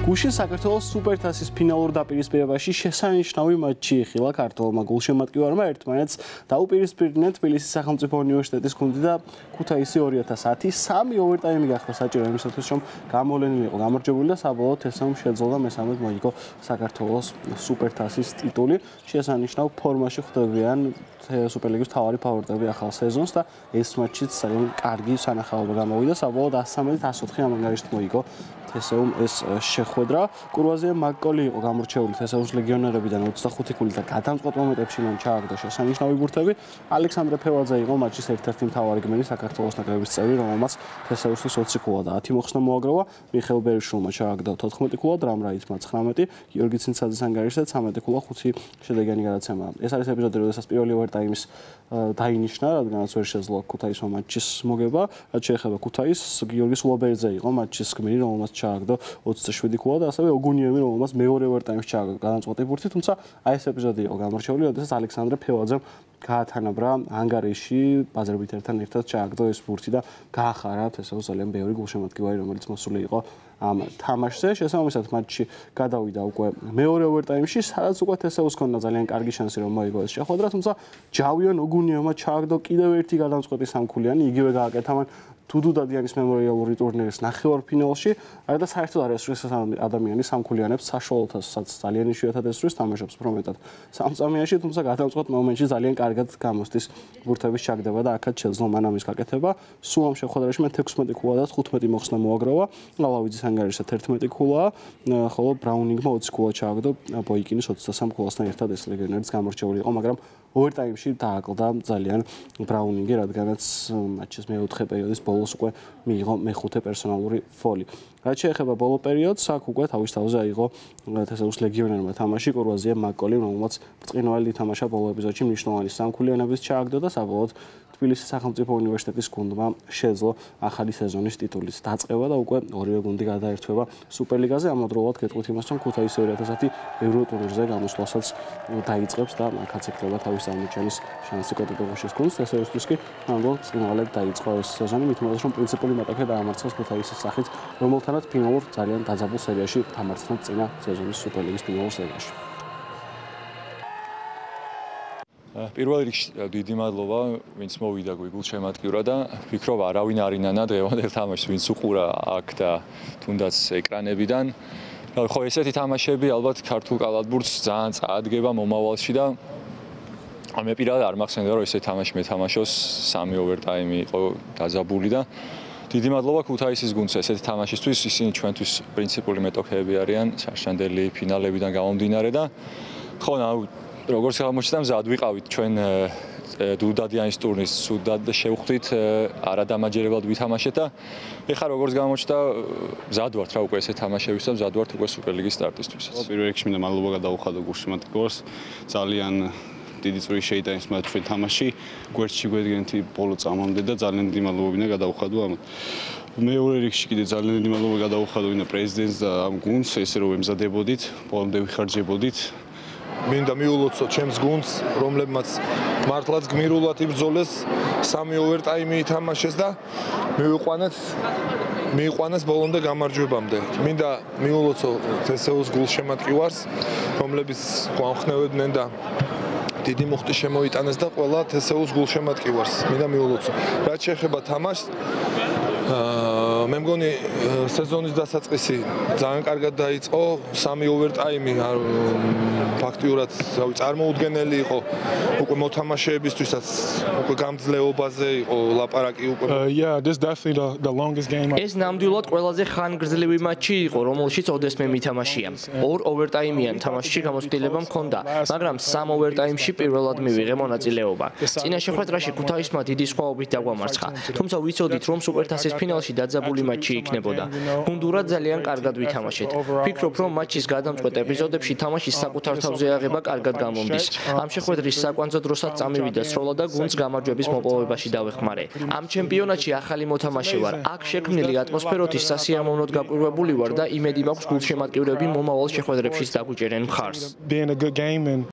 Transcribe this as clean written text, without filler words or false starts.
გუშინ საქართველოს სუპერთასის ფინალურ დაპირისპირებაში შესანიშნავი მატჩი იხილა ქართველმა გულშემატკივარმა ერთმანეთს დაუპირისპირდნენ თბილისის სახელმწიფო უნივერსიტეტის გუნდი და ქუთაისი 2010 სამი ოვერტაიმი გახდა საჭირო იმისათვის რომ გამოვლენილიყო გამარჯვებული და საბოლოოდ თესავმ შეძლო და მესამედ მოიგო საქართველოს სუპერთასის ტიტული შესანიშნავ ფორმაში ხვდებიან სუპერლიგის მთავარი ფავორიტები ახალ სეზონს და ეს მატჩიც ძალიან კარგი სანახაობა გამოვიდა საბოლოოდ 113-104 ამ ანგარიშით მოიგო თესავმ ეს შეხვედრა კურვაზია მაკკოლი იყო გამორჩეული თესაუს ლეგიონერებიდან 25 ქულით და გადამწყვეტ მომენტებში მან ჩააგდო შესანიშნავი ბურთები ალექსანდრე ფევაძე იყო მატჩის ერთ-ერთი მთავარი გმირი საქართველოს ნაკრების წევრი რომელმაც თესაუსთვის 20 ქულა და 10 მოხსნა მოაგროვა მიხეილ ბერიშვილმა ჩააგდო 14 ქულა დრამ რაითმა 19 გიორგი ცინცაძის ანგარიშზე 13 ქულა 5 შედეგიანი გადაცემა ეს არის ეპიზოდი როდესაც პირველი ოვერტაიმის დაინიშნა რადგანაც ვერ შეძლო ქუთაისმა მატჩის მოგება რაც შეეხება ქუთაისს გიორგი სულობერძე იყო მატჩის გმირი რომელმაც ჩააგდო 27 ქულა და ასევე ოგუნიევი რომელმაც მეორე ოვერტაიმში ჩააგდო გადამწყვეტი ბურთი თუმცა აი ეს ეპიზოდი იყო გამორჩეული როდესაც ალექსანდრე ფევაძემ გაათანაბრა ანგარიში ბაზრებითერთან ერთად ჩააგდო ეს ბურთი და გაახარა თესაუს ძალიან ბევრი გულშემატკივარი რომელიც მოსული იყო ამ თამაშზე შესაბამისად მატჩი გადავიდა უკვე მეორე ოვერტაიმში სადაც უკვე თესაუს ჰქონდა ძალიან კარგი შანსი რომ მოიგო ეს შეხვედრა თუმცა ჯავიონ ოგუნიევმა ჩააგდო კიდევ ერთი გადამწყვეტი სამქულიანი იგივე გააკეთა მან თუდუ დადიანის მემორიალური ტურნირის ნახევარფინალში არა და საერთოდ არ ესვრის ადამიანი სამქულიანებს საშუალოთასაც ძალიან იშვიათად ესვრის თამაშობს პრომეტად სამწამიაში თუმცა გადამწყვეტ მომენტში ძალიან კარგად გამოსდის ბურთების ჩაგდება და აქაც შეძლო მან ამის გაკეთება სულ ამ შეხვედრაში მან 16 ქულა და 15 მოხსნა მოაგროვა ლავავიძის ანგარიშზე 11 ქულა ხოლო ბრაუნინგმა 20 ქულა ჩააგდო ბოიკინის 23 ქულასთან ერთად ეს ლეგიონერიც გამორჩეული იყო მაგრამ ოვერტაიმში დააკლდა ძალიან ბრაუნინგი რადგანაც მატჩის მეოთხე პერიოდის ბოლოს უკვე მიიღო მეხუთე პერსონალური ფოლი. რაც შეეხება ბოლო პერიოდს, აქ უკვე თავის თავზე აიღო თესაუს ლეგიონერმა თამაში კურვაზია მაკკოლი, რომელმაც ბრწყინვალე ითამაშა ბოლო ეპიზოდში მნიშვნელოვანი სამქულიანების ჩააგდო და საბოლოოდ თბილისის სახელმწიფო უნივერსიტეტის გუნდმა შეძლო ახალი სეზონის ტიტულის დაწყება და უკვე ორივე გუნდი გადაერთვება სუპერლიგაზე. ამავდროულად გეტყვით იმას, რომ ქუთაისი 2010 ევროტურნირზე გამოსვლასაც დაიწყებს და აქაც ეკრება თავის აღმოჩენის შანსი კატეგორიაში გუნდს. თესაუსთვის კი ნამდვილად ბრწყინვალედ დაიწყო ეს სეზონი, მით უმეტეს რომ პრინციპული მეტოქე დაამარცხეს ქუთაისის სახით, რომელთანაც ფინალურ ძალიან დაძაბულ სერიაში თამარცხდნენ წინა სეზონის სუპერლიგის ფინალურ სერიაში. პირველ რიგში დიდი მადლობა ვინც მოვიდა გვიგულ შემატკივრა და ვფიქრობ არავინ არ ინანა დღევანდელ თამაშს ვინც უყურა აქ და თუნდაც ეკრანებიდან ხო ესეთი თამაშები ალბათ ქართულ კალათბურთს ძალიან წაადგება მომავალში და მე პირადად არ მახსენდა რომ ესეთი თამაში მეთამაშოს სამი ოვერტაიმი იყო დაძაბული და დიდი მადლობა ქუთაისის გუნდს ესეთი თამაშისთვის ისინი ჩვენთვის პრინციპული მეტოქეები არიან საშანდელი ფინალებიდან გამომდინარე და ხო როგორც აღმოჩნდა მზად ვიყავით ჩვენ დუდადიანის ტურნირის სუდად შევხვდით არადამაჯერებლად ვითამაშეთ და ეხლა როგორც გამოჩნდა მზად ვართ რა უკვე ესეთ თამაშების და მზად ვართ უკვე სუპერლიგის სტარტისთვისაც. პირველ რიგში მინდა მადლობა გადაუხადო გულშემატკივარს ძალიან დიდი წვრილი შეიტანეს მათ ჩვენ თამაში გვერდში გვედგენთი ბოლო წამამდე და ძალიან დიდი მადლობა მინდა გადაუხადო ამათ. მეორე რიგში კიდე ძალიან დიდი მადლობა გადაუხადო ვინა პრეზიდენტს და ამ გუნდს ესე რომ ემზადებოდით ბოლომდე ვიხარჯებოდით მინდა მიულოცო ჩემს გუნდს, რომლებმაც მართლაც გმირულად იბრძოლეს, სამი ოვერტაიმი ითამაშეს და მიიყვანეს ბოლომდე გამარჯვებამდე. მინდა მიულოცო თესაუს გულშემატკივარს, რომლებიც გვამხნევებდნენ და დიდი მუხტი შემოიტანეს და ყველა თესაუს გულშემატკივარს მინდა მიულოცო. რაც შეეხება თამაშს მე მგონი სეზონის დასაწყისი ძალიან კარგად დაიწყო, სამი ოვერტაიმი ფაქტიურად წარმოუდგენელი იყო უკვე მოთამაშეებისთვისაც უკვე გამძლეობაზე იყო ლაპარაკი უკვე ეს ნამდვილად ყველაზე ხანგრძლივი მატჩი იყო რომელშიც ოდესმე მითამაშია ორ ოვერტაიმიან თამაშში გამოცდილება მქონდა მაგრამ სამ ოვერტაიმში პირველად მივიღე მონაწილეობა წინა შეხვედრაში ქუთაისმა დიდი სხვაობით დაგვამარცხა თუმცა ვიცოდით რომ სუპერთასის ფინალში დაძაბული მატჩი იქნებოდა გუნდურად ძალიან კარგად ვითამაშეთ ვფიქრობ რომ მატჩის გადამწყვეტ ეპიზოდებში თამაშის საკუთარ თავზე აღება კარგად გამომდის ამ შეხვედრის საკვანძო დროსაც წამივიდა სროლა და გუნდს გამარჯვების მოპოვებაში დავეხმარე ამ ჩემპიონატში ახალი მოთამაშე ვარ აქ შექმნილი ატმოსფეროთი სასიამოვნოდ გაკვირვებული ვარ და იმედი მაქვს გულშემატკივრები მომავალ შეხვედრებშიც დაგვიჭერენ მხარს